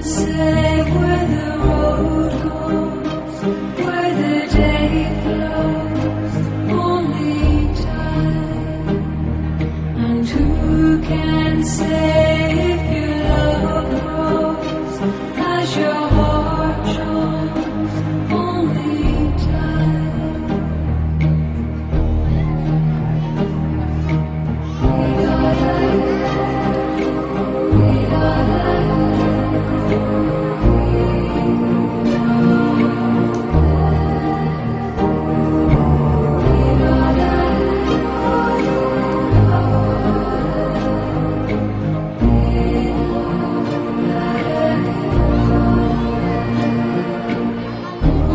say where the road goes, where the day flows, only time. And who can say if your love grows as your heart shows, only time.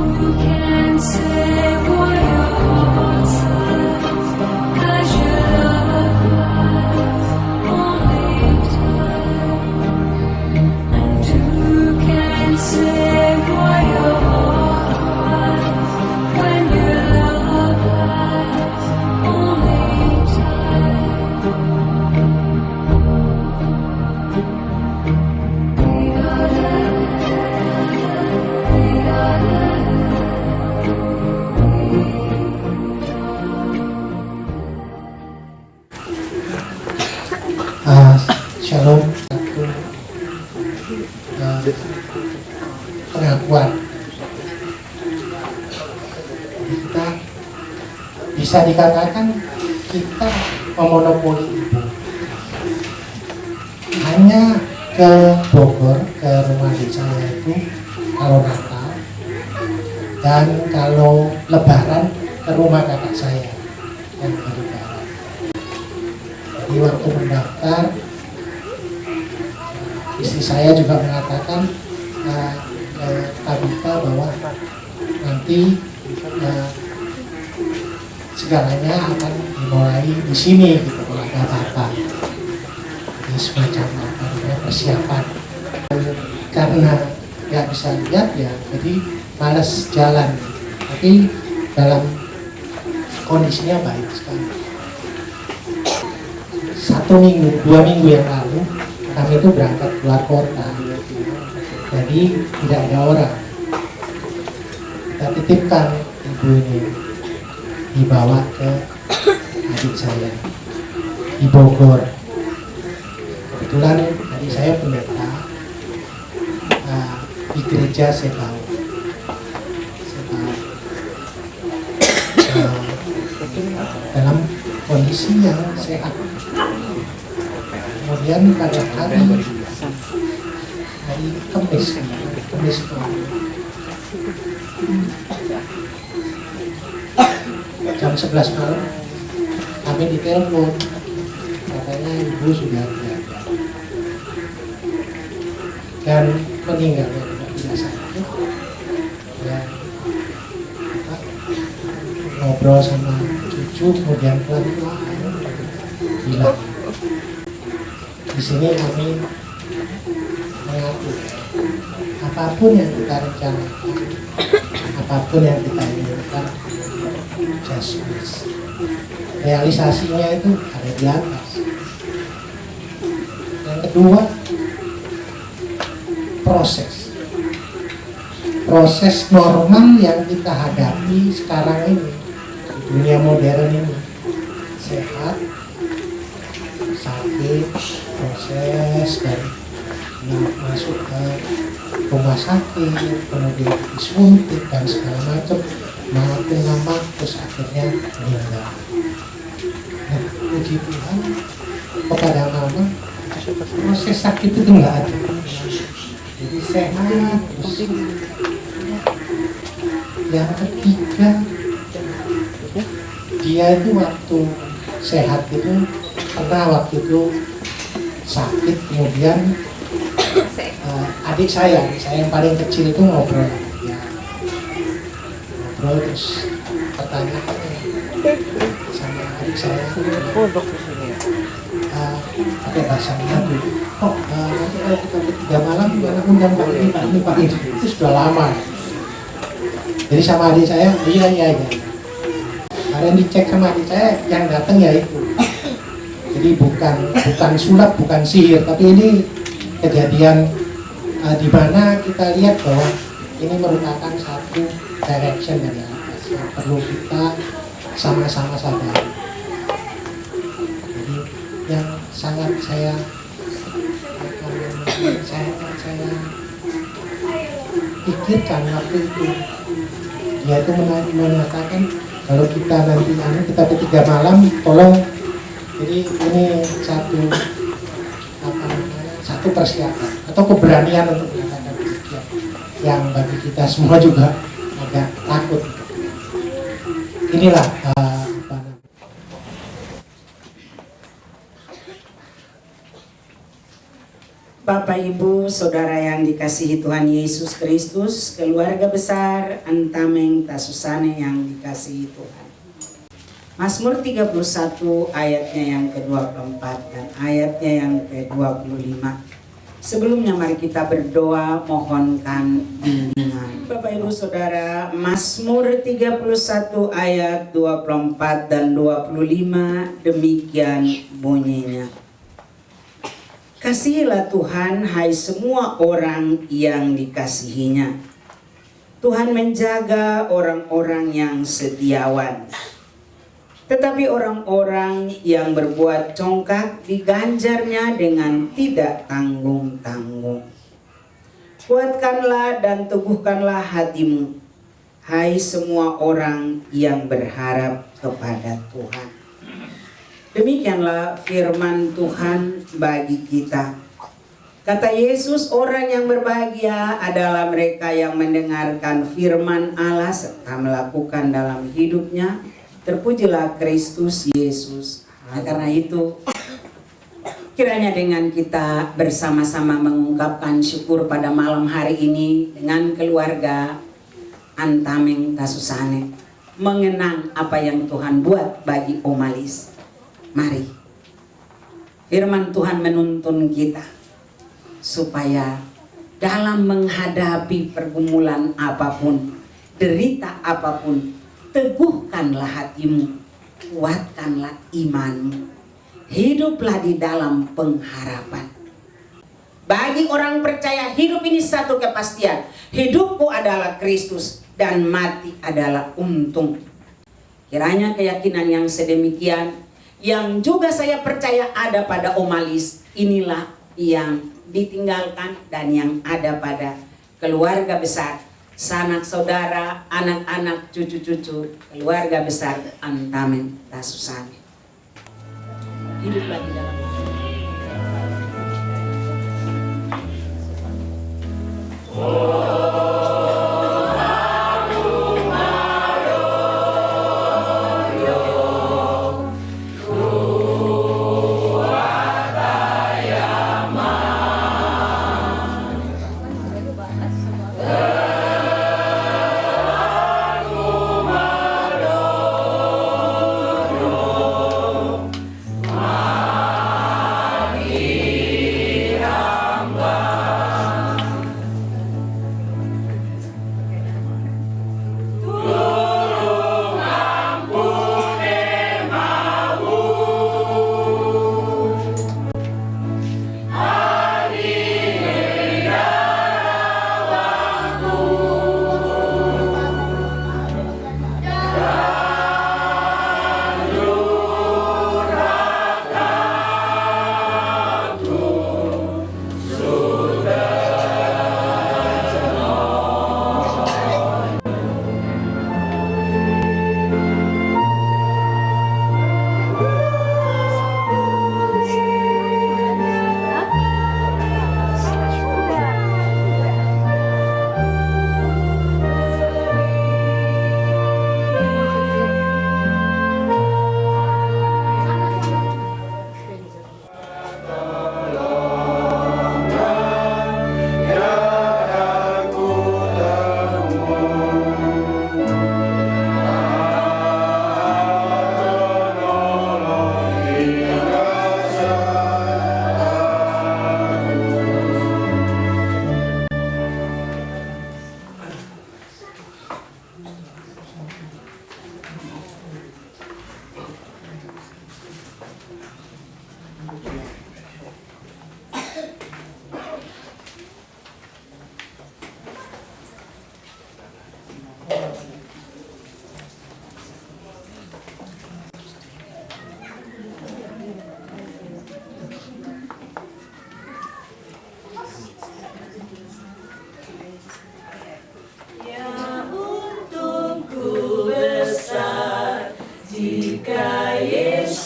Who can say what your heart says as your love flies, only time. And who can say why your heart cries when your love flies, only Shalom, satu pengakuan kita bisa dikatakan kita memonopoli ibu. Hanya ke Bogor, ke rumah adik saya itu kalau Natal, dan kalau Lebaran ke rumah kakak saya yang baru Lebaran. Jadi waktu mendaftar, istri saya juga mengatakan ke Tabita bahwa nanti segalanya akan dimulai di sini gitu, kalau ada apa-apa. Jadi semacam persiapan. Karena nggak bisa lihat ya, jadi malas jalan. Tapi dalam kondisinya baik sekali. 1 minggu, 2 minggu yang lalu kami itu berangkat keluar kota, jadi tidak ada orang. Kita titipkan ibu ini, dibawa ke adik saya di Bogor. Kebetulan adik saya pendeta di gereja Sebau. Dalam kondisi yang sehat. Kemudian pada hari Kamis jam 11 malam kami ditelepon, katanya ibu sudah tidak ada dan meninggal, tidak sakit. Dan ngobrol sama cucu, kemudian pelan-pelan hilang. Di sini kami mengaku apapun yang kita rencanakan, apapun yang kita inginkan, just miss. Realisasinya itu ada di atas. Yang kedua, proses normal yang kita hadapi sekarang ini, dunia modern ini, sehat, sakit, proses dan masuk ke rumah sakit, kemudian disuntik dan segala macam, makin lama terus akhirnya meninggal. Nah, puji Tuhan, kepada mama proses sakit itu nggak ada, jadi sehat terus. Yang ketiga, dia itu waktu sehat itu pernah waktu itu sakit, kemudian adik saya yang paling kecil itu ngobrol terus pertanyaan sama adik saya pakai bahasa Melayu, kok nanti kalau kita bertiga malam gimana undang Pak ini itu sudah lama. Jadi sama adik saya, iya. Kalian dicek sama adik saya, yang datang ya itu. Jadi bukan sulap, bukan sihir, tapi ini kejadian di mana kita lihat bahwa ini merupakan satu direction dari atas yang perlu kita sama-sama sadari. Jadi yang sangat saya pikirkan waktu itu, dia itu mengatakan kalau kita nanti kita bertiga malam, tolong, jadi ini satu persiapan atau keberanian untuk mengatakan demikian, yang bagi kita semua juga agak takut. Inilah Bapak, Ibu, Saudara yang dikasihi Tuhan Yesus Kristus, keluarga besar Antameng Tasusane yang dikasihi Tuhan. Mazmur 31 ayatnya yang ke-24 dan ayatnya yang ke-25. Sebelumnya mari kita berdoa mohonkan bimbingan. Bapak, Ibu, Saudara, Mazmur 31 ayat 24 dan 25 demikian bunyinya. Kasihilah Tuhan, hai semua orang yang dikasihinya. Tuhan menjaga orang-orang yang setiawan. Tetapi orang-orang yang berbuat congkak diganjarnya dengan tidak tanggung-tanggung. Kuatkanlah dan teguhkanlah hatimu, hai semua orang yang berharap kepada Tuhan. Demikianlah firman Tuhan bagi kita. Kata Yesus, orang yang berbahagia adalah mereka yang mendengarkan firman Allah serta melakukan dalam hidupnya. Terpujilah Kristus Yesus. Nah, karena itu, kiranya dengan kita bersama-sama mengungkapkan syukur pada malam hari ini dengan keluarga Antameng Tasusane, mengenang apa yang Tuhan buat bagi Omalis. Mari, firman Tuhan menuntun kita supaya dalam menghadapi pergumulan apapun, derita apapun, teguhkanlah hatimu, kuatkanlah imanmu, hiduplah di dalam pengharapan. Bagi orang percaya, hidup ini satu kepastian. Hidupku adalah Kristus dan mati adalah untung. Kiranya keyakinan yang sedemikian yang juga saya percaya ada pada Omalis, inilah yang ditinggalkan dan yang ada pada keluarga besar, sanak saudara, anak-anak, cucu-cucu, keluarga besar Antameng Tasusane. Hiduplah di dalam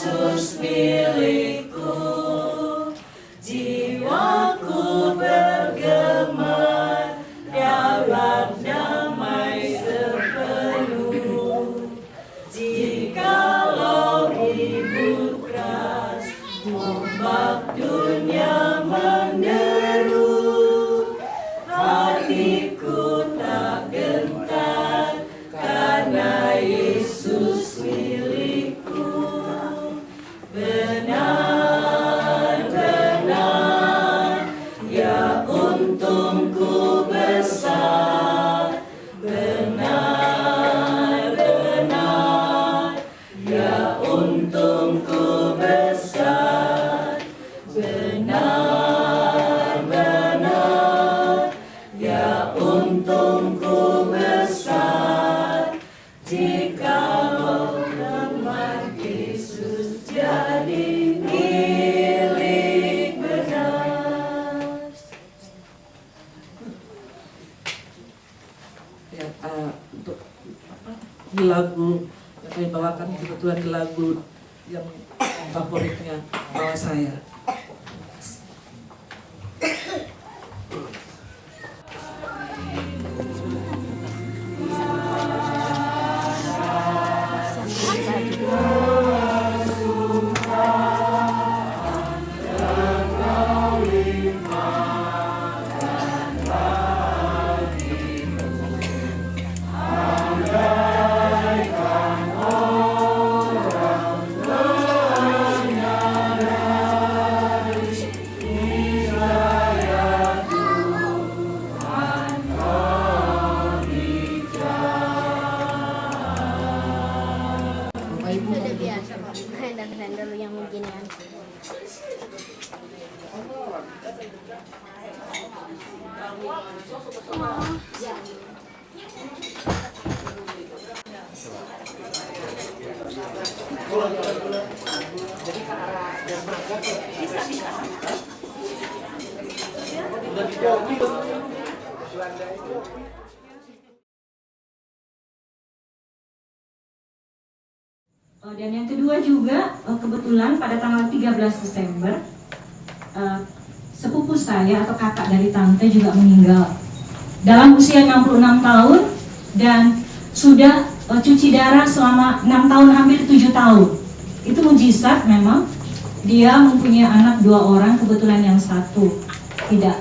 Yesus milikku, jiwaku bergema dapat damai sepenuh. Jikalau ribut keras, ombak dunia menderu, hatiku tak gentar karena Yesus milikku. Benar-benar ya untungku besar, benar-benar ya untungku besar, benar-benar ya untungku besar. Jikalau nama Yesus jadi milik benar. Ya, untuk di lagu yang kami bawakan kebetulan di lagu yang favoritnya bawa saya. Udah biasa kok, dan dulu yang beginian. Dan yang kedua juga kebetulan pada tanggal 13 Desember sepupu saya atau kakak dari tante juga meninggal dalam usia 66 tahun dan sudah cuci darah selama 6 tahun hampir 7 tahun. Itu mujizat memang. Dia mempunyai anak 2 orang, kebetulan yang satu tidak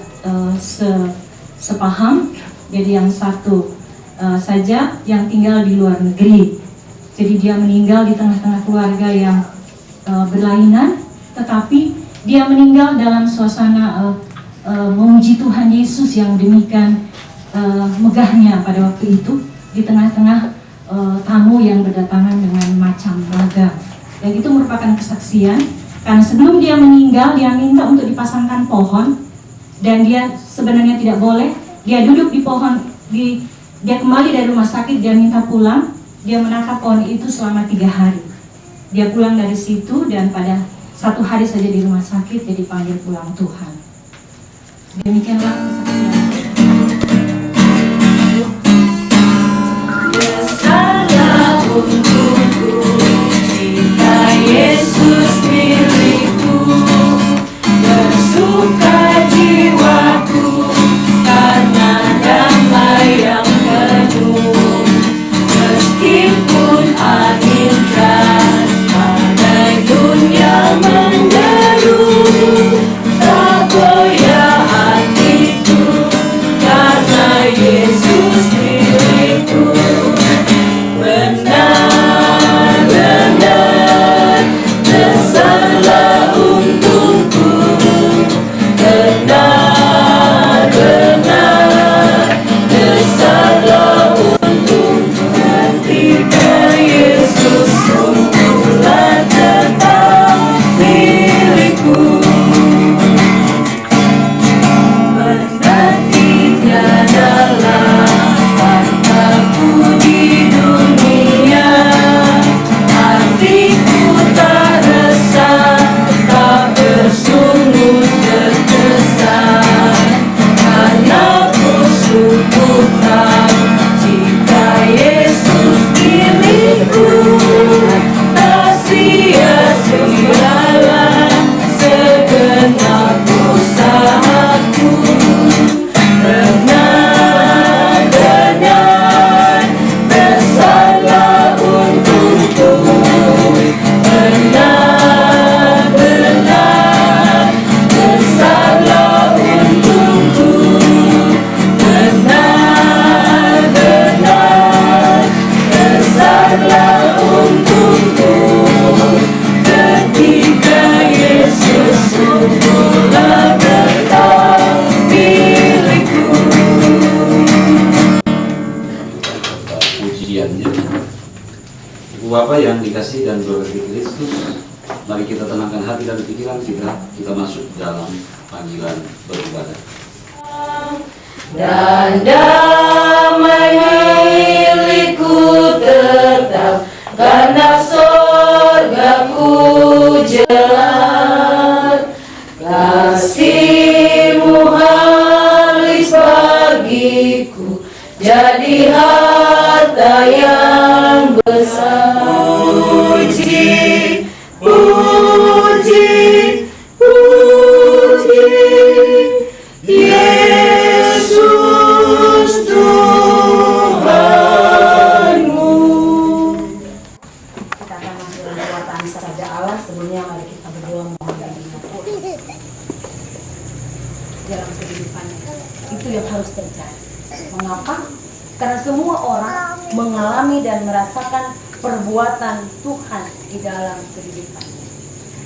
sepaham, jadi yang satu saja yang tinggal di luar negeri. Jadi dia meninggal di tengah-tengah keluarga yang berlainan, tetapi dia meninggal dalam suasana memuji Tuhan Yesus yang demikian megahnya pada waktu itu di tengah-tengah tamu yang berdatangan dengan macam ragam. Dan itu merupakan kesaksian karena sebelum dia meninggal dia minta untuk dipasangkan pohon dan dia sebenarnya tidak boleh. Dia duduk di pohon, dia kembali dari rumah sakit, dia minta pulang. Dia menatap pohon itu selama 3 hari. Dia pulang dari situ dan pada 1 hari saja di rumah sakit dia dipanggil pulang Tuhan. Demikianlah kesaksian. Besarlah untukku jika Yesus milikku, bersuka jiwaku karena damai yang penuh. Meskipun angin keras badai dunia menderu, tak goyah hatiku besarlah untungku ketika Yesus semula berkata milikku. Pujiannya. Ibu Bapak yang dikasih dan berkati Kristus, mari kita tenangkan hati dan pikiran kita masuk dalam panggilan beribadah. Dan damai milikku tetap karena sorgaku jelas. Kasih-Mu halis bagiku jadi harta yang besar. Puji, puji, puji Yesus Tuhanmu. Kita akan masuk dalam perkataan sabda Allah. Sebelumnya mari kita berdoa mohon bimbingan dalam kehidupan. Itu yang harus terjadi. Mengapa? Karena semua orang mengalami dan merasakan perbuatan Tuhan di dalam kehidupan.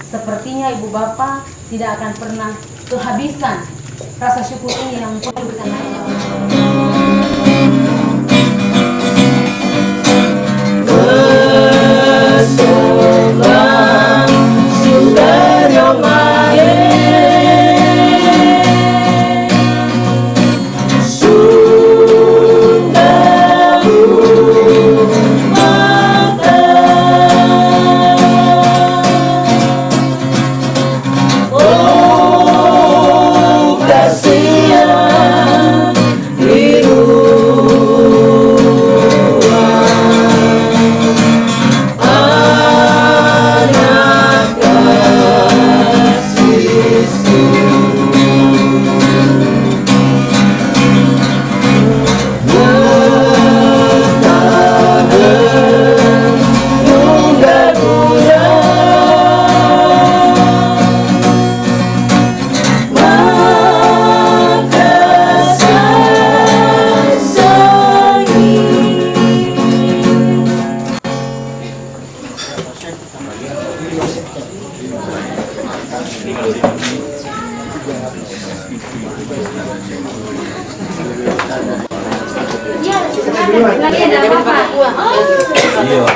Sepertinya Ibu Bapak tidak akan pernah kehabisan rasa syukur ini yang perlu kita naikkan. Bersolah sudah ramai sudah mata. Oh kasihan Lagi ada apa-apa? Iya.